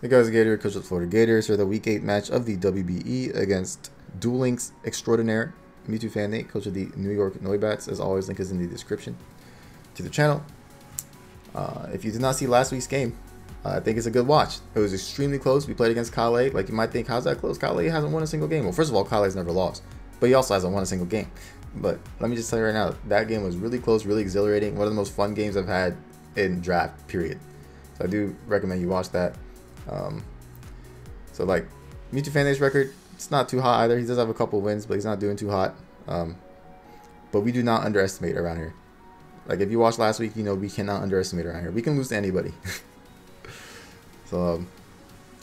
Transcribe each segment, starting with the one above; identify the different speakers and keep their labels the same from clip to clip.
Speaker 1: Hey guys, Gator, Coach of the Florida Gators for the Week 8 match of the WBE against Duel Links Extraordinaire. Mewtwo Fan Nate, coach of the New York Noibats. As always, link is in the description to the channel. If you did not see last week's game, I think it's a good watch. It was extremely close. We played against Kale. Like, you might think, how's that close? Kale hasn't won a single game. Well, first of all, Kale's never lost, but he also hasn't won a single game. But let me just tell you right now, that game was really close, really exhilarating. One of the most fun games I've had in draft, period. So I do recommend you watch that. So like Mewtwo Fan Nate's record, it's not too hot either. He does have a couple wins, but he's not doing too hot. But we do not underestimate around here. Like, if you watched last week, you know we cannot underestimate around here. We can lose to anybody. So,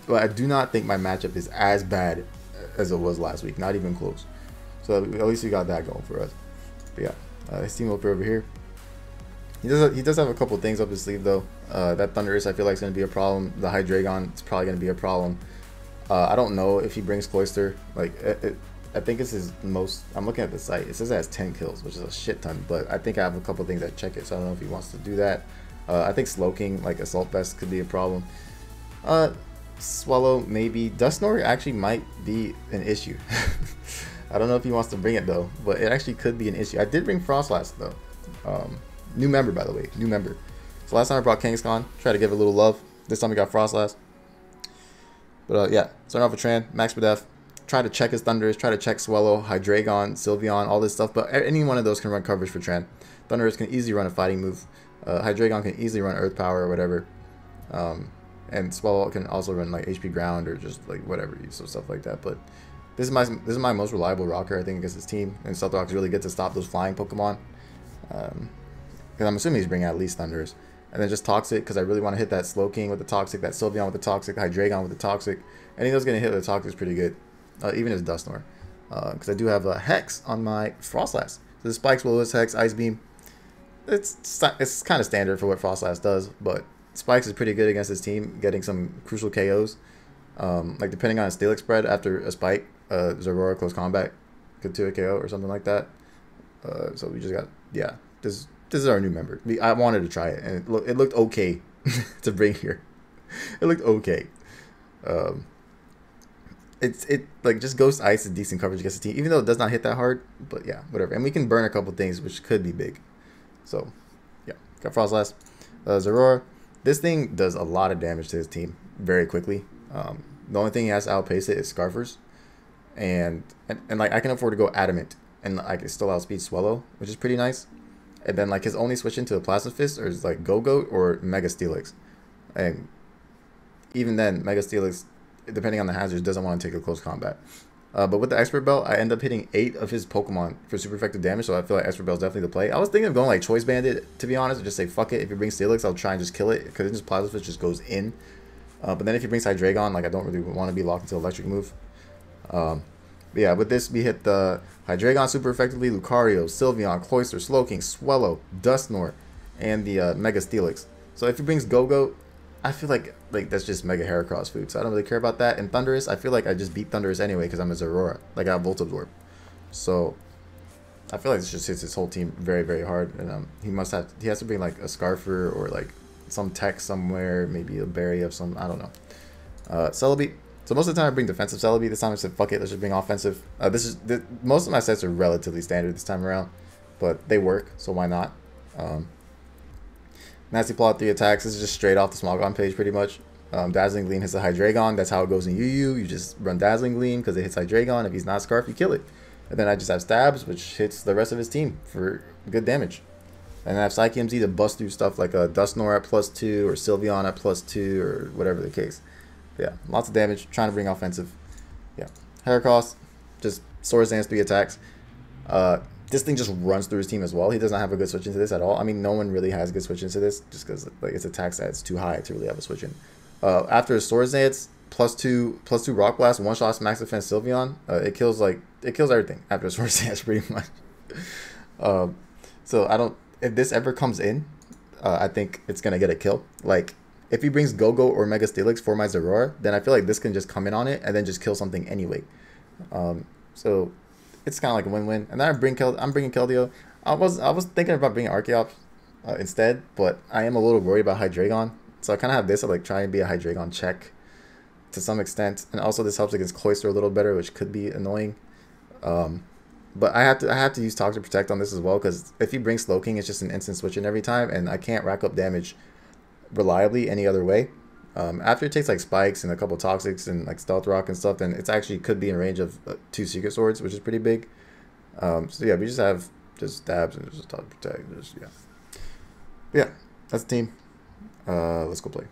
Speaker 1: but I do not think my matchup is as bad as it was last week. Not even close. So at least we got that going for us. But yeah, his team over here. He does have a couple things up his sleeve though. That Thunderous I feel like is going to be a problem. The Hydreigon is probably going to be a problem. I don't know if he brings Cloyster. Like I think it's his most. I'm looking at the site. It says it has 10 kills, which is a shit ton. But I think I have a couple things that check it, so I don't know if he wants to do that. I think Slowking, like Assault Vest, could be a problem. Swallow maybe. Dusknoir actually might be an issue. I don't know if he wants to bring it though, but it actually could be an issue. I did bring Frostlass though. New member, by the way, new member. So last time I brought Kangaskhan, try to give it a little love. This time we got Frostlass. But yeah, starting off with Tran, Max Def. Try to check his Thundurus, try to check Swallow, Hydreigon, Sylveon, all this stuff. But any one of those can run coverage for Tran. Thundurus can easily run a fighting move. Hydreigon can easily run Earth Power or whatever. And Swallow can also run like HP Ground or just like whatever, so stuff like that. But this is my most reliable rocker, I think, against his team. And Stealth Rock's really good to stop those flying Pokemon. Because I'm assuming he's bringing at least Thundurus. And then just Toxic, because I really want to hit that Slowking with the Toxic, that Sylveon with the Toxic, Hydreigon with the Toxic. Anything that's going to hit with the Toxic is pretty good. Even his Dusknoir. Because I do have a Hex on my Frostlass. So the Spikes will lose Hex, Ice Beam. It's kind of standard for what Frostlass does, but Spikes is pretty good against his team, getting some crucial KOs. Like depending on a Steelix spread after a Spike, ZERAORA close combat could do a KO or something like that. So we just got, yeah, this is our new member. I wanted to try it, and it looked okay to bring here. It looked okay. It like just Ghost Ice is decent coverage against the team, even though it does not hit that hard. But yeah, whatever. And we can burn a couple things, which could be big. So yeah, got Frostlass, ZERAORA. This thing does a lot of damage to his team very quickly. The only thing he has to outpace it is Scarfers, and like I can afford to go Adamant, and I can still outspeed Swallow, which is pretty nice. And then like his only switch into a Plasma Fist or is like Go-Goat or Mega Steelix, and even then Mega Steelix, depending on the hazards, doesn't want to take a close combat. But with the Expert Belt, I end up hitting 8 of his Pokemon for super effective damage, so I feel like Expert Belt is definitely the play. I was thinking of going like Choice Bandit, to be honest, and just say fuck it. If he brings Steelix, I'll try and just kill it, because it just Plasma Fist just goes in. But then if he brings Hydreigon, like I don't really want to be locked into Electric move. But yeah, with this we hit the Hydreigon super effectively, Lucario, Sylveon, Cloyster, Slowking, Swallow, Dusknoir, and the Mega Steelix. So if he brings Go-Goat, I feel like that's just Mega Heracross food, so I don't really care about that. And Thundurus, I feel like I just beat Thundurus anyway because I'm a ZERAORA. Like I have Volt Absorb. So I feel like this just hits his whole team very, very hard. And he has to bring like a Scarfer or like some tech somewhere, maybe a berry of some, I don't know. Celebi. So most of the time I bring defensive Celebi. This time I said fuck it, let's just bring offensive. Most of my sets are relatively standard this time around, but they work, so why not? Nasty Plot, 3 attacks. This is just straight off the Smogon page pretty much. Dazzling Gleam hits the Hydreigon. That's how it goes in UU. You just run Dazzling Gleam because it hits Hydreigon. If he's not Scarf, you kill it. And then I just have Stabs, which hits the rest of his team for good damage. And I have Psyche MZ to bust through stuff like a Dusknoir at +2 or Sylveon at +2 or whatever the case. But yeah, lots of damage. Trying to bring offensive. Yeah. Heracross, just Swords Dance, 3 attacks. This thing just runs through his team as well. He does not have a good switch into this at all. I mean, no one really has a good switch into this just because like its attack stats too high to really have a switch in. After his Swords Dance, +2 Rock Blast, one shot Max Defense Sylveon. It kills everything after a Swords Dance pretty much. So if this ever comes in, I think it's gonna get a kill. Like if he brings Go-Goat or Mega Steelix for my ZERAORA, then I feel like this can just come in on it and then just kill something anyway. So it's kind of like a win-win. And then I'm bringing Keldeo. I was thinking about bringing Archeops instead, but I am a little worried about Hydreigon. So I kind of have this to like try and be a Hydreigon check. to some extent, and also this helps against Cloyster a little better, which could be annoying. But I have to use Toxic Protect on this as well, because if he brings Slowking, it's just an instant switch in every time, and I can't rack up damage reliably any other way. After it takes like spikes and a couple toxics and like stealth rock and stuff, then it's actually could be in range of 2 secret swords, which is pretty big. So yeah, we just have just stabs and just Toxic Protect. Just yeah, that's the team. Let's go play.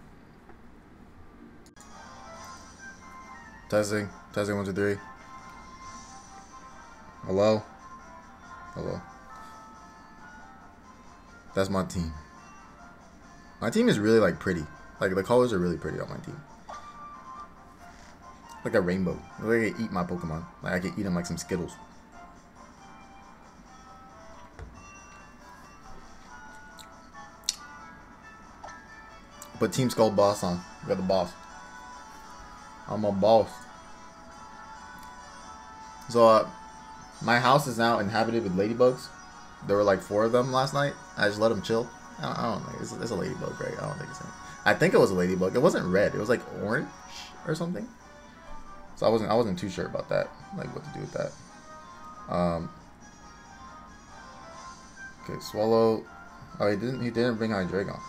Speaker 1: Testing 1 2 3. Hello. That's my team. My team is really like pretty. Like the colors are really pretty on my team. Like a rainbow. Like I can eat my Pokemon. Like I can eat them like some Skittles. Put Team Skull Boss on. You're the boss. I'm a boss. So my house is now inhabited with ladybugs. There were like 4 of them last night. I just let them chill. I don't know. It's a ladybug, right? I don't think it's him. I think it was a ladybug. It wasn't red. It was like orange or something. So I wasn't too sure about that. Like what to do with that. Okay, Swallow. Oh, he didn't bring Hydreigon.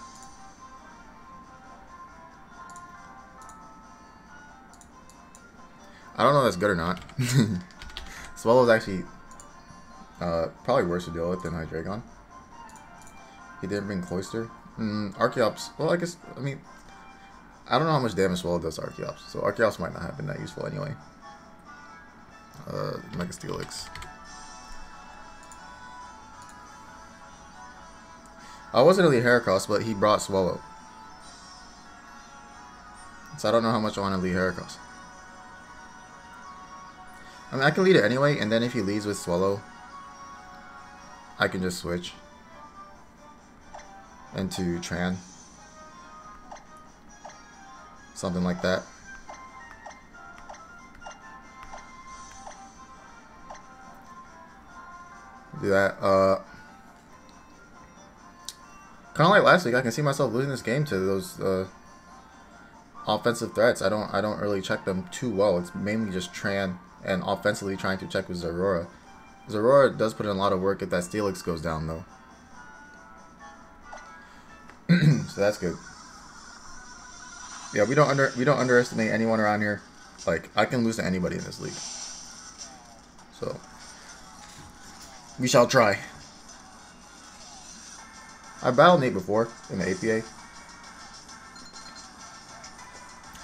Speaker 1: I don't know if that's good or not. Swallow's actually probably worse to deal with than Hydreigon. He didn't bring Cloyster. Archeops. Well, I guess, I mean, I don't know how much damage Swallow does to Archeops, so Archeops might not have been that useful anyway. Mega Steelix. I wasn't really Heracross, but he brought Swallow. So I don't know how much I want to lead Heracross. I mean, I can lead it anyway, and then if he leads with Swallow, I can just switch into Tran. Something like that. Do that. Kind of like last week, I can see myself losing this game to those offensive threats. I don't really check them too well. It's mainly just Tran and offensively trying to check with ZERAORA. ZERAORA does put in a lot of work if that Steelix goes down though. So that's good. Yeah, we don't underestimate anyone around here. Like, I can lose to anybody in this league. So we shall try. I battled Nate before in the APA.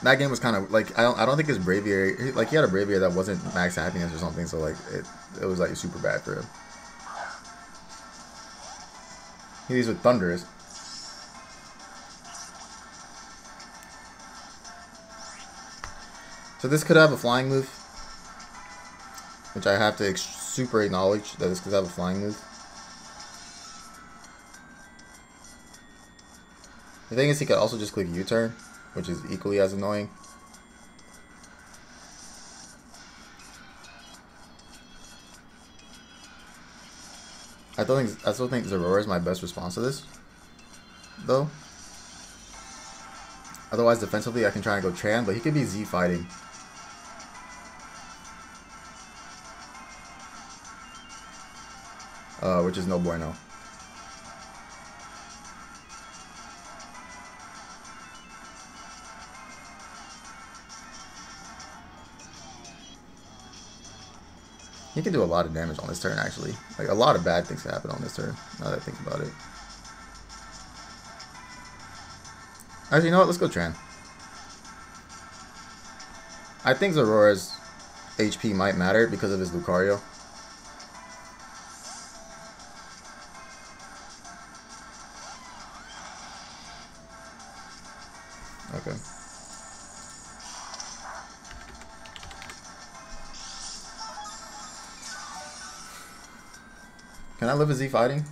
Speaker 1: That game was kind of like, I don't think his Braviary, like he had a Braviary that wasn't max happiness or something, so like it was like super bad for him. He leads with Thunderous. So this could have a flying move, which I have to super acknowledge that this could have a flying move. The thing is, he could also just click U-turn, which is equally as annoying. I still think ZERAORA is my best response to this, though. Otherwise, defensively, I can try and go Tran, but he could be Z fighting. Which is no bueno. He can do a lot of damage on this turn, actually. Like, a lot of bad things can happen on this turn, now that I think about it. Actually, you know what? Let's go Tran. I think ZERAORA's HP might matter because of his Lucario. Okay. Can I live a Z fighting?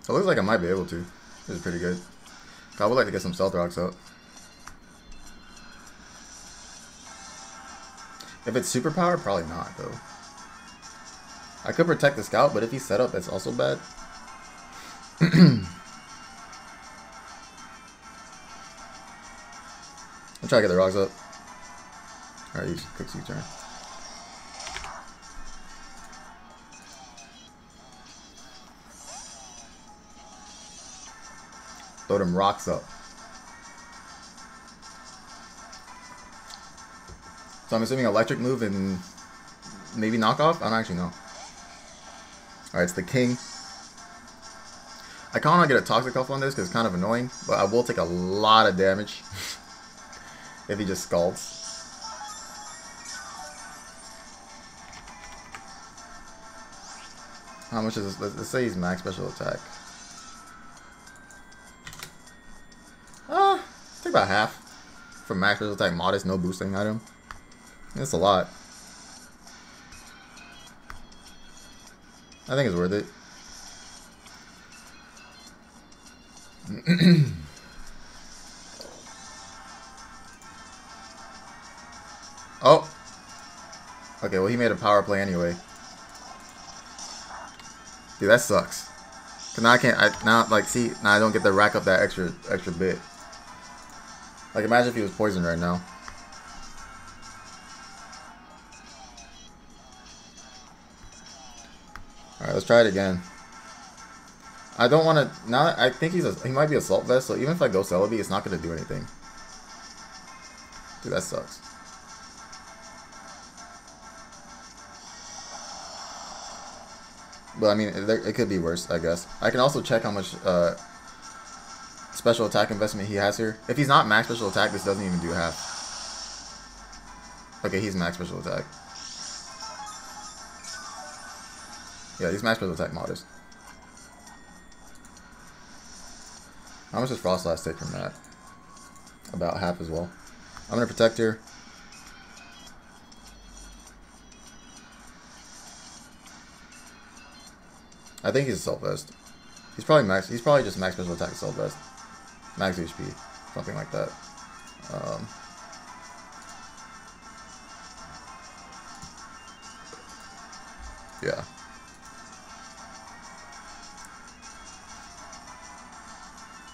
Speaker 1: It looks like I might be able to. This is pretty good. I would like to get some Stealth Rocks out. If it's superpower, probably not though. I could protect the scout, but if he's set up, that's also bad. I'll try to get the rocks up. Alright, quick C-turn. Throw them rocks up. So I'm assuming electric move and maybe knockoff? I don't actually know. Alright, it's the king. I kind of want to get a toxic off on this because it's kind of annoying, but I will take a lot of damage if he just scalds. How much is this? Let's say he's max special attack. Take about half from max special attack modest, no boosting item. That's a lot. I think it's worth it. Oh. Okay, well he made a power play anyway. Dude, that sucks. Cause now I can't. Now I don't get to rack up that extra bit. Like imagine if he was poisoned right now. Alright, let's try it again. I don't want to... Now, I think he might be Assault Vest, so even if I go Celebi, it's not going to do anything. Dude, that sucks. But, I mean, it could be worse, I guess. I can also check how much special attack investment he has here. If he's not max special attack, this doesn't even do half. Okay, he's max special attack. Yeah, he's max special attack modest. How much does Frost Blast take from that? About half as well. I'm gonna protect here. I think he's Assault Vest. He's probably just max special attack Assault Vest. Max HP. Something like that. Yeah.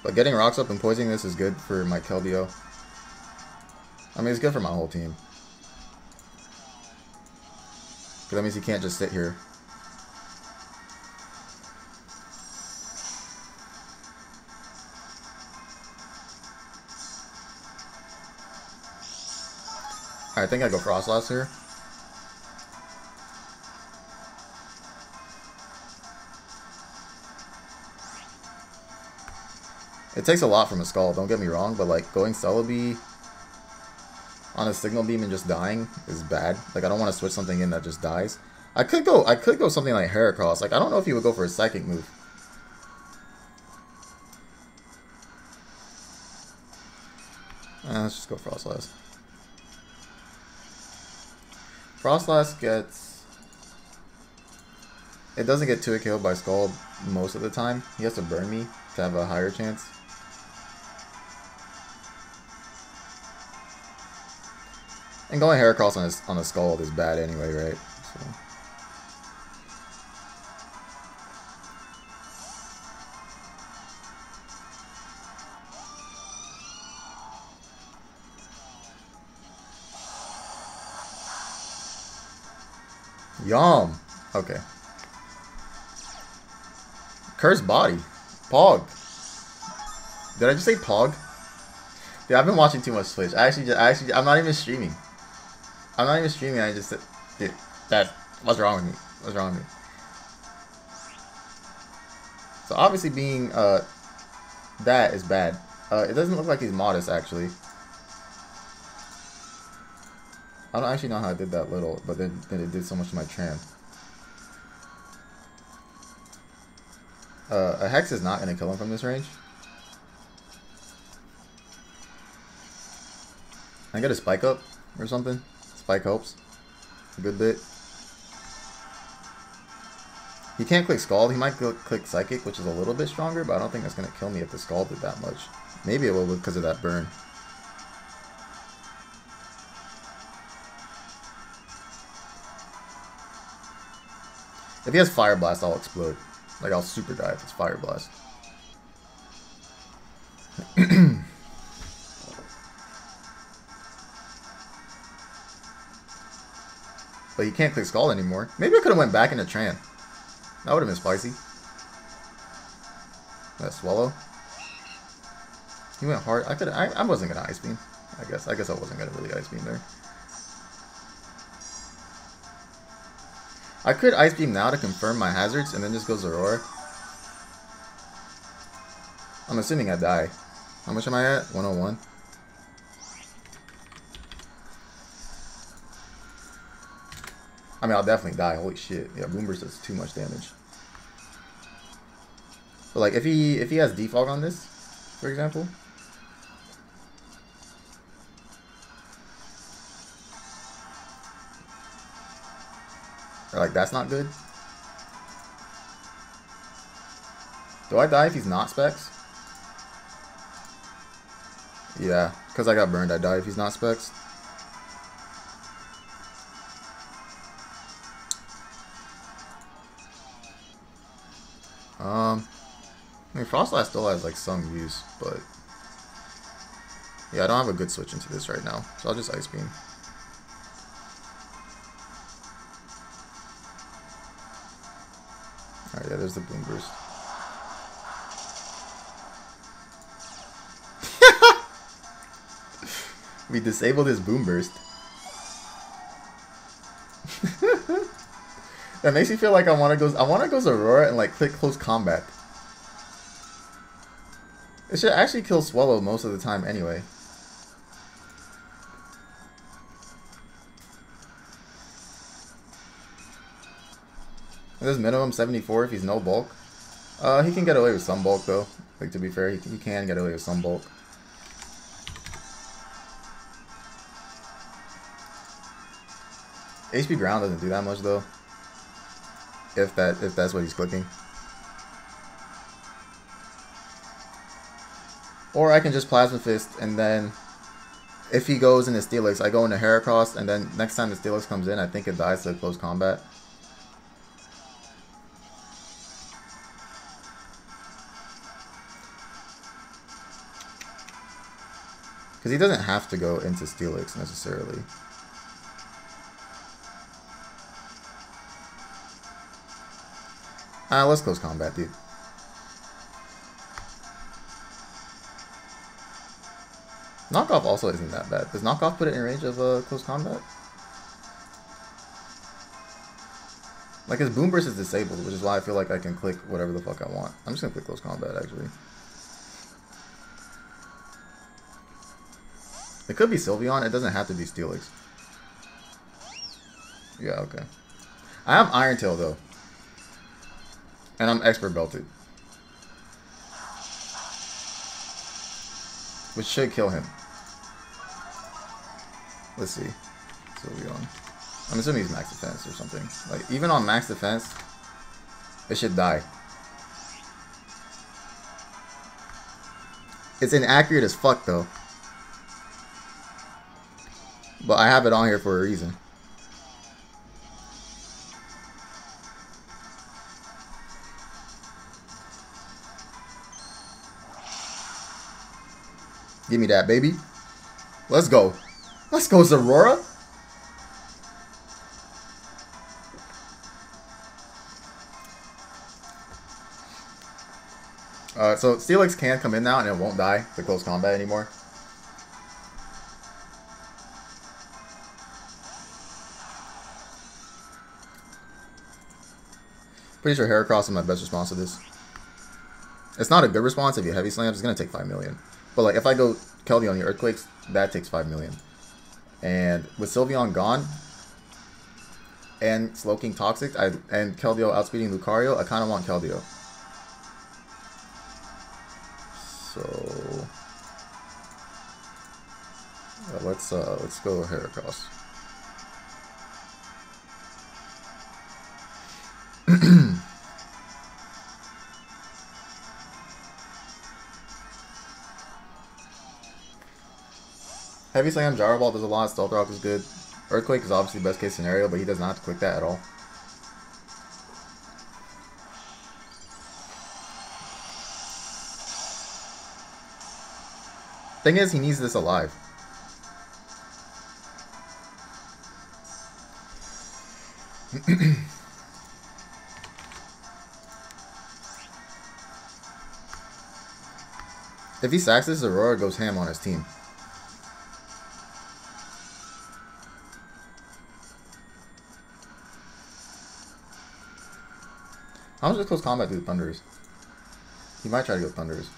Speaker 1: But getting rocks up and poisoning this is good for my Keldeo. I mean, it's good for my whole team. Because that means he can't just sit here. I think I go Frost Blast here. It takes a lot from a Skull, don't get me wrong, but like going Celebi on a Signal Beam and just dying is bad. Like I don't want to switch something in that just dies. I could go something like Heracross. Like I don't know if he would go for a Psychic move. Let's just go Frost Blast. Frost Blast gets... It doesn't get 2-hit killed by Skull most of the time. He has to burn me to have a higher chance. And going Heracross on a Skull is bad anyway, right? So. Yum. Okay. Cursed Body. Pog. Did I just say Pog? Dude, I've been watching too much Twitch. I'm not even streaming. I'm not even streaming. I just said, dude, what's wrong with me? What's wrong with me? So obviously being that is bad. It doesn't look like he's modest actually. I don't actually know how I did that little, but then it did so much to my Tram. A Hex is not going to kill him from this range. Can I get a Spike up or something? Spike helps a good bit. He can't click Scald. He might click Psychic, which is a little bit stronger, but I don't think that's going to kill me if the Scald did that much. Maybe it will because of that burn. If he has Fire Blast, I'll explode. Like, I'll super die if it's Fire Blast. But you can't click Scald anymore. Maybe I could have went back into Tran. That would have been spicy. That Swallow. He went hard. I wasn't gonna Ice Beam. I guess I wasn't gonna really Ice Beam there. I could Ice Beam now to confirm my hazards and then just go ZERAORA. I'm assuming I die. How much am I at? 101. I mean, I'll definitely die. Holy shit. Yeah, Boom Burst does too much damage. But like, if he has Defog on this, for example. Or like, that's not good. Do I die if he's not Specs? Yeah, because I got burned, I die if he's not Specs. I mean, Frostlass still has like some use, but yeah, I don't have a good switch into this right now, so I'll just Ice Beam. Alright, yeah, there's the Boom Burst. We disabled his Boom Burst. That makes me feel like I want to go ZERAORA and like click Close Combat. It should actually kill Swallow most of the time anyway. This minimum 74 if he's no bulk. He can get away with some bulk though. Like, to be fair, he can get away with some bulk. HP ground doesn't do that much though. If that's what he's clicking. Or I can just Plasma Fist, and then if he goes into Steelix, I go into Heracross, and then next time the Steelix comes in, I think it dies to Close Combat. Because he doesn't have to go into Steelix necessarily. Let's Close Combat, dude. Knockoff also isn't that bad. Does Knockoff put it in range of Close Combat? Like, his Boom Burst is disabled, which is why I feel like I can click whatever the fuck I want. I'm just gonna click Close Combat, actually. It could be Sylveon, it doesn't have to be Steelix. Yeah, okay. I have Iron Tail, though. And I'm Expert Belted. Which should kill him. Let's see. Sylveon. I'm assuming he's max defense or something. Like, even on max defense, it should die. It's inaccurate as fuck, though. But I have it on here for a reason. Give me that, baby. Let's go. Let's go, ZERAORA. So Steelix can come in now and it won't die to Close Combat anymore. Pretty sure Heracross is my best response to this. It's not a good response if you Heavy Slams. It's going to take 5 million. But like, if I go Keldeo on the Earthquakes, that takes 5 million. And with Sylveon gone, and Slowking Toxic, and Keldeo outspeeding Lucario, I kind of want Keldeo. So let's go Heracross. Heavy Slam, Gyro Ball does a lot, Stealth Rock is good. Earthquake is obviously best case scenario, but he does not have to click that at all. Thing is, he needs this alive. If he sacks this, ZERAORA goes ham on his team. How much does close combat do Thunders? He might try to go Thunders.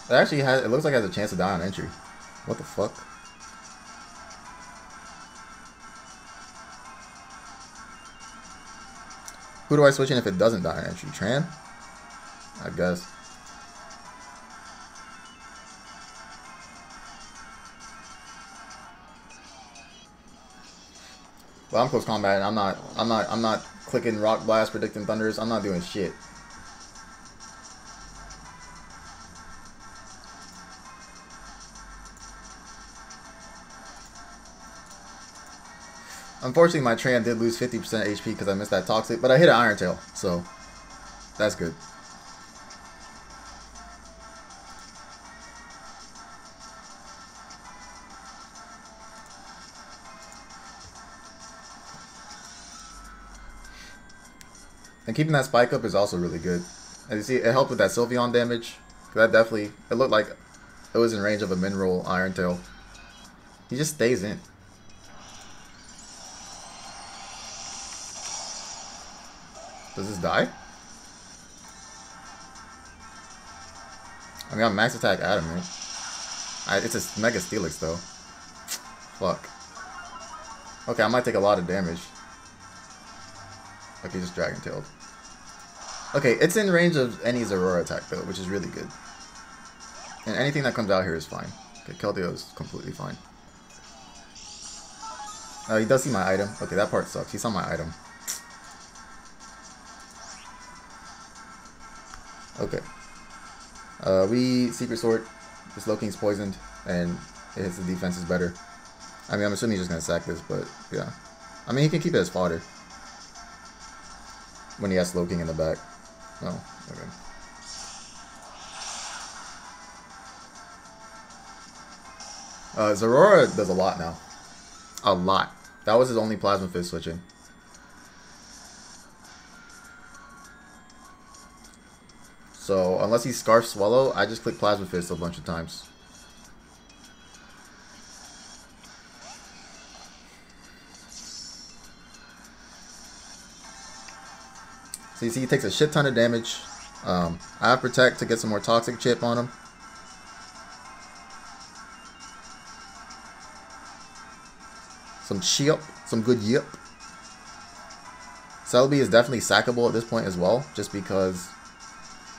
Speaker 1: It actually has, it looks like it has a chance to die on entry. What the fuck? Who do I switch in if it doesn't die on entry? Tran? I guess. Well, I'm close combat and I'm not clicking Rock Blast, predicting Thunders. I'm not doing shit. Unfortunately, my Tran did lose 50% HP because I missed that Toxic, but I hit an Iron Tail, so that's good. And keeping that spike up is also really good. As you see, it helped with that Sylveon damage. That definitely, it looked like it was in range of a Mineral Iron Tail. He just stays in. Does this die? I mean, I'm max attack Adamant. It's a Mega Steelix though. Fuck. Okay, I might take a lot of damage. Okay, just Dragon Tailed. Okay, it's in range of any ZERAORA attack though, which is really good. And anything that comes out here is fine. Okay, Keldeo is completely fine. He does see my item. Okay, that part sucks. He saw my item. Okay. We Secret Sword. This Loking's poisoned, and it hits the defenses better. I mean, I'm assuming he's just gonna sack this, but yeah. I mean, he can keep it as fodder when he has Loking in the back. Oh, okay. ZERAORA does a lot now. A lot. That was his only Plasma Fist switching. So, unless he Scarf Swallow, I just click Plasma Fist a bunch of times. So you see he takes a shit ton of damage. I have Protect to get some more Toxic Chip on him. Some chip, some good yip. Celebi is definitely sackable at this point as well, just because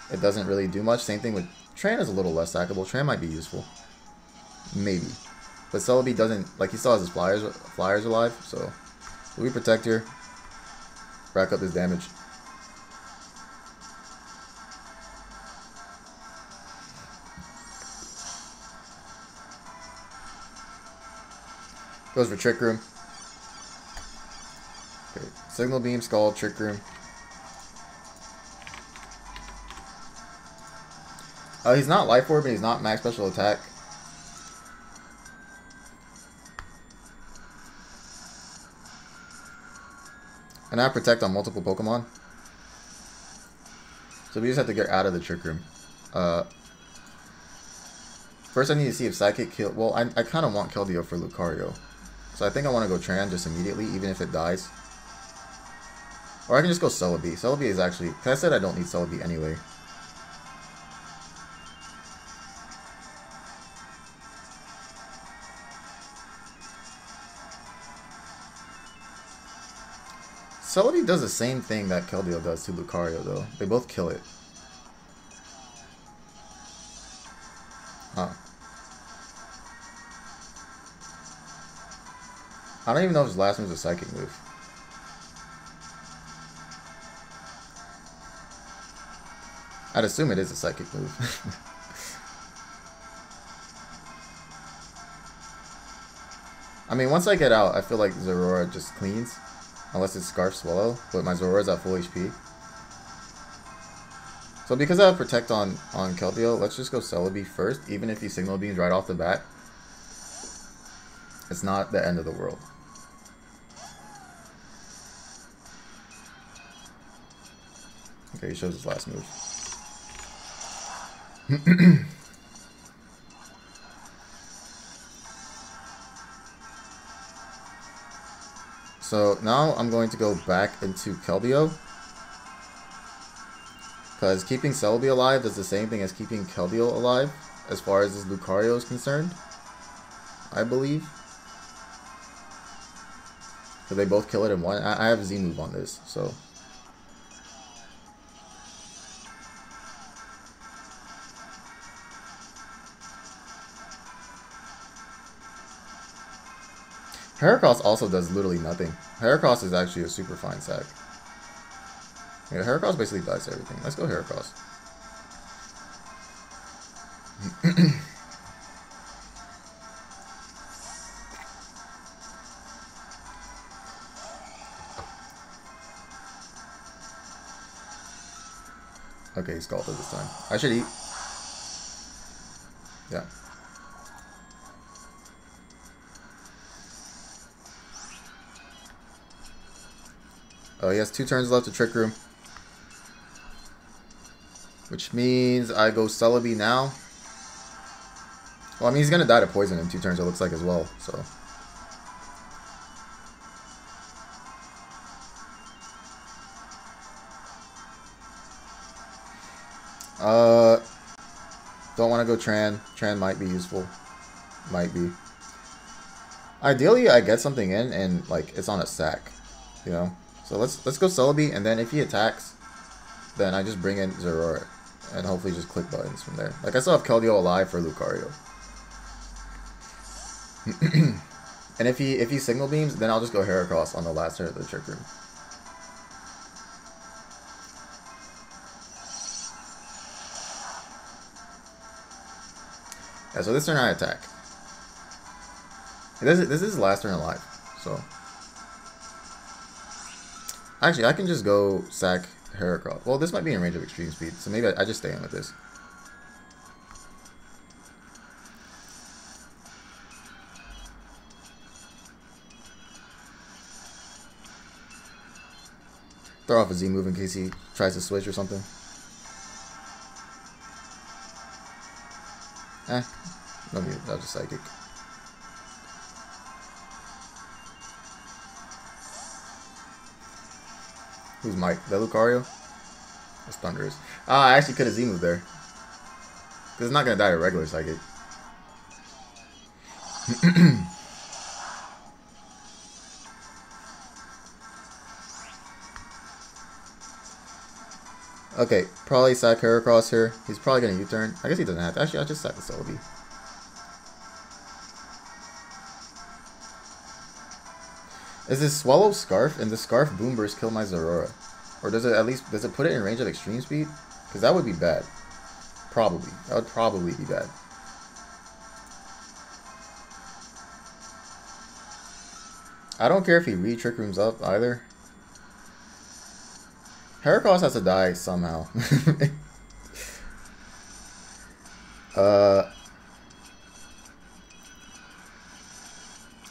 Speaker 1: it doesn't really do much. Same thing with Tran is a little less sackable. Tran might be useful. Maybe. But Celebi doesn't, like, he still has his flyers alive, so we Protect here. Rack up his damage. Goes for Trick Room. Okay. Signal Beam, Scald, Trick Room. He's not Life Orb and he's not Max Special Attack. And I have Protect on multiple Pokemon. So we just have to get out of the Trick Room. First I need to see if Psychic kill... Well, I kind of want Keldeo for Lucario. So I think I want to go Tran just immediately, even if it dies. Or I can just go Celebi. Celebi is actually... Because I said I don't need Celebi anyway. Celebi does the same thing that Keldeo does to Lucario, though. They both kill it. Huh. I don't even know if his last move is a Psychic move. I'd assume it is a Psychic move. I mean, once I get out, I feel like ZERAORA just cleans. Unless it's Scarf Swallow, but my Zeraora's at full HP. So because I have Protect on Keldeo, let's just go Celebi first, even if he Signal Beams right off the bat. It's not the end of the world. Okay, he shows his last move. So now I'm going to go back into Keldeo. Because keeping Celebi alive does the same thing as keeping Keldeo alive, as far as this Lucario is concerned, I believe. So they both kill it in one. I have a Z move on this, so. Heracross also does literally nothing. Heracross is actually a super fine sack. Yeah, Heracross basically dies everything. Let's go Heracross. Okay, he Scalded this time. I should eat. Yeah. Oh, he has 2 turns left to Trick Room. Which means I go Celebi now. Well, I mean, he's going to die to poison in 2 turns, it looks like, as well. So. Don't want to go Tran. Tran might be useful. Might be. Ideally, I get something in and, like, it's on a sack. You know? So let's go Celebi, and then if he attacks, then I just bring in ZERAORA. And hopefully just click buttons from there. Like, I still have Keldeo alive for Lucario. And if he Signal Beams, then I'll just go Heracross on the last turn of the Trick Room. Yeah, so this turn I attack. This is his last turn alive, so. Actually, I can just go sack Heracross. Well, this might be in range of Extreme Speed, so maybe I just stay in with this. Throw off a Z move in case he tries to switch or something. No need, I'll just Psychic. Who's Mike? The Lucario? That's Thunderous. Ah, I actually could have Z moved there. Because it's not going to die to regular Psychic. Okay, probably sack Heracross here. He's probably going to U-turn. I guess he doesn't have to. Actually, I'll just sack the Celebi. Is this Swallow Scarf and the Scarf Boom Burst kill my ZERAORA? Or does it put it in range of Extreme Speed? Because that would be bad. Probably. That would probably be bad. I don't care if he re-Trick Rooms up either. Heracross has to die somehow.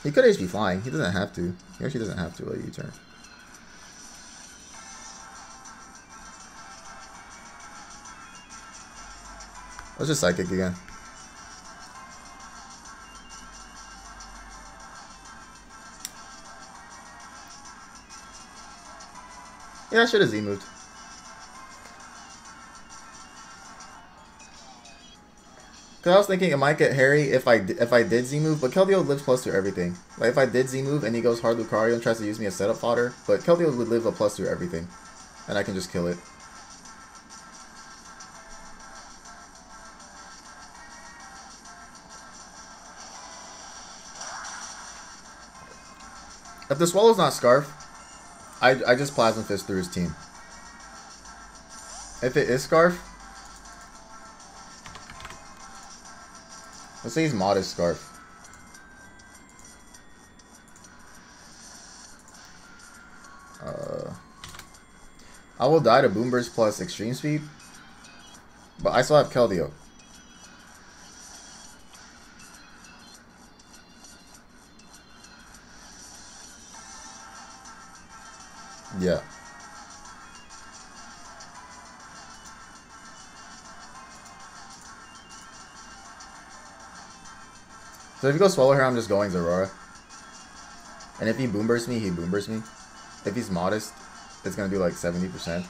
Speaker 1: He could just be flying. He doesn't have to. He actually doesn't have to let you turn. Let's just Psychic again. Yeah, I should have Z moved. Cause I was thinking it might get hairy if I did Z move, but Keldeo lives plus to everything. Like if I did Z move and he goes hard Lucario and tries to use me as setup fodder, but Keldeo would live a plus to everything, and I can just kill it. If the Swallow's not Scarf, I just Plasma Fist through his team. If it is Scarf, let's say he's Modest Scarf. I will die to Boom Burst plus Extreme Speed. But I still have Keldeo. Yeah. So if you go Swallow here, I'm just going ZERAORA. And if he Boom Bursts me, he Boom Bursts me. If he's modest, it's going to do like 70%.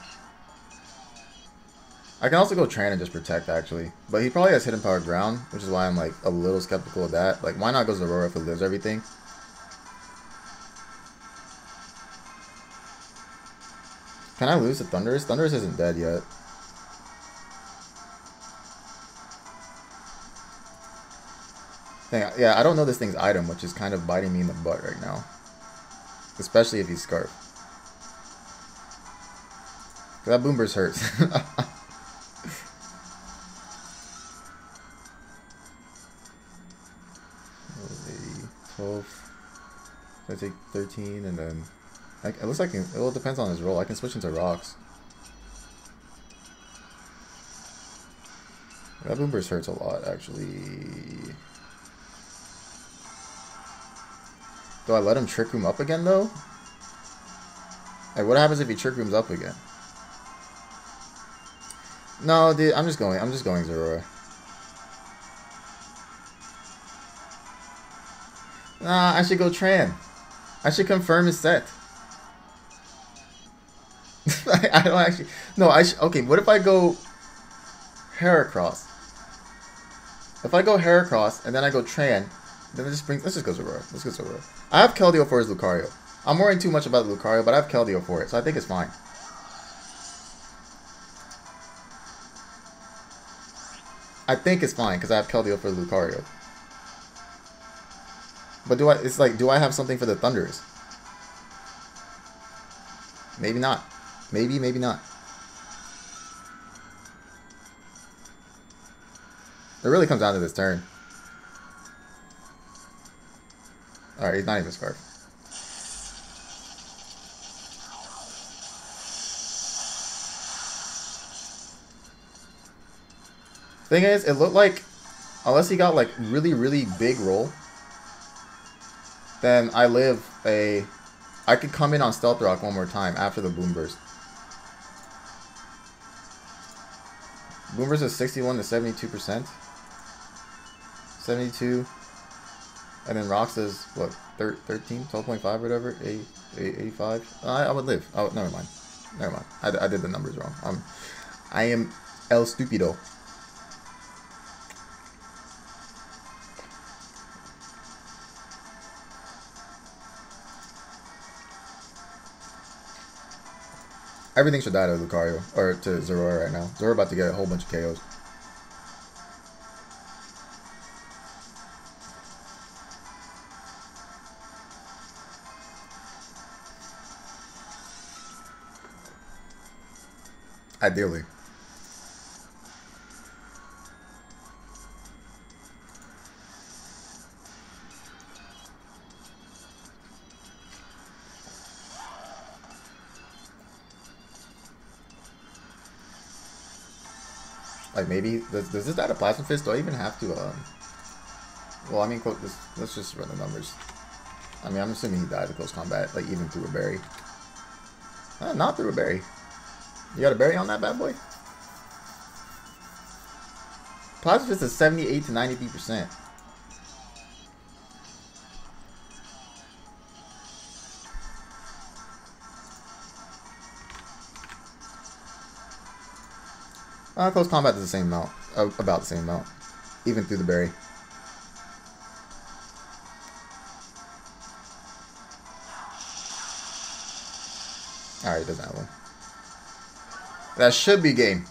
Speaker 1: I can also go Tran and just protect, actually. But he probably has Hidden Power Ground, which is why I'm like a little skeptical of that. Like, why not go ZERAORA if it lives everything? Can I lose to Thundurus? Thundurus isn't dead yet. Dang, yeah, I don't know this thing's item, which is kind of biting me in the butt right now. Especially if he's Scarf. That Boom Burst hurts. 12. I take 13, and then it looks like it all depends on his roll. I can switch into rocks. That Boom Burst hurts a lot, actually. Do I let him Trick Room up again, though? Like, what happens if he Trick Rooms up again? No, dude, I'm just going ZERAORA. Nah, I should go Tran. I should confirm his set. I don't actually... No, okay, what if I go Heracross? If I go Heracross and then I go Tran, then it just brings... Let's just go ZERAORA. Let's go ZERAORA. I have Keldeo for his Lucario. I'm worrying too much about the Lucario, but I have Keldeo for it, so I think it's fine. I think it's fine, because I have Keldeo for the Lucario. But it's like, do I have something for the Thundurus? Maybe not. Maybe not. It really comes down to this turn. Alright, he's not even Scarf. Thing is, it looked like, unless he got like really big roll, then I could come in on Stealth Rock one more time after the Boom Burst. Boom Burst is 61 to 72%. 72. And then Rocks is, what, 13? 12.5 or whatever? 85? I would live. Oh, never mind. Never mind. I did the numbers wrong. I am El Stupido. Everything should die to Lucario, or to ZERAORA right now. ZERAORA about to get a whole bunch of KOs. Ideally. Like, maybe does this die to Plasma Fist? Do I even have to well, I mean, let's just run the numbers. I mean, I'm assuming he died to close combat, like even through a berry. Not through a berry. You got a berry on that bad boy? Plasma Fist is 78 to 93%. Close combat is the same amount, about the same amount, even through the berry. Alright, it doesn't have one. That should be game.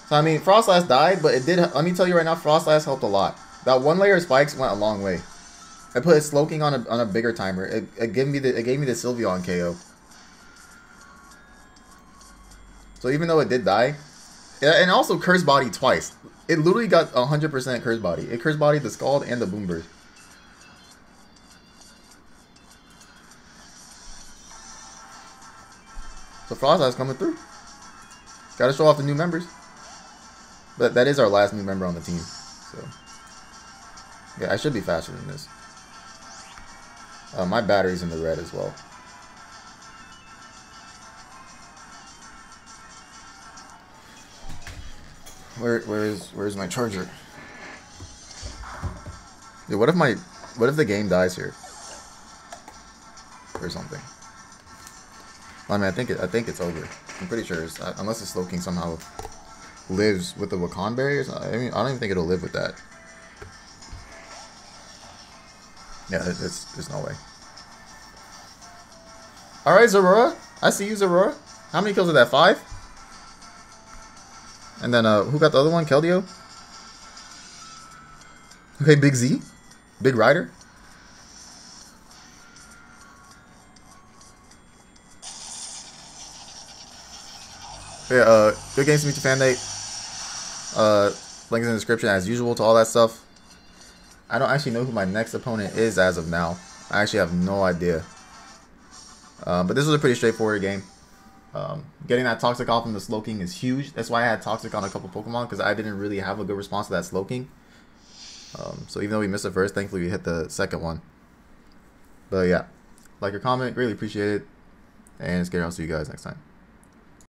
Speaker 1: So I mean, Frostlass died, but it did. Let me tell you right now, Frostlass helped a lot. That one layer of spikes went a long way. I put his Slowking on a bigger timer. It gave me the Sylveon KO. So even though it did die, and also Curse Body twice. It literally got 100% Curse Body. It Curse Bodied the Scald and the Boom Burst. Frost Eyes coming through. Gotta show off the new members. But that is our last new member on the team. So yeah, I should be faster than this. My battery's in the red as well. Where's my charger? Dude, what if the game dies here? Or something. I mean, I think it's over. I'm pretty sure, unless the Slowking somehow lives with the Wakan barriers. I mean, I don't even think it'll live with that. Yeah, there's no way. All right, ZERAORA. I see you, ZERAORA. How many kills are that? 5? And then who got the other one? Keldeo. Okay, Big Z, Big Rider. Yeah, good games to meet you, fan Nate. Link in the description as usual to all that stuff. I don't actually know who my next opponent is as of now. I actually have no idea. But this was a pretty straightforward game. Getting that Toxic off from the Slowking is huge. That's why I had Toxic on a couple Pokemon, because I didn't really have a good response to that Slowking. So even though we missed the first, thankfully we hit the second one. But yeah, like your comment, greatly appreciate it. And itzGator, I'll see you guys next time.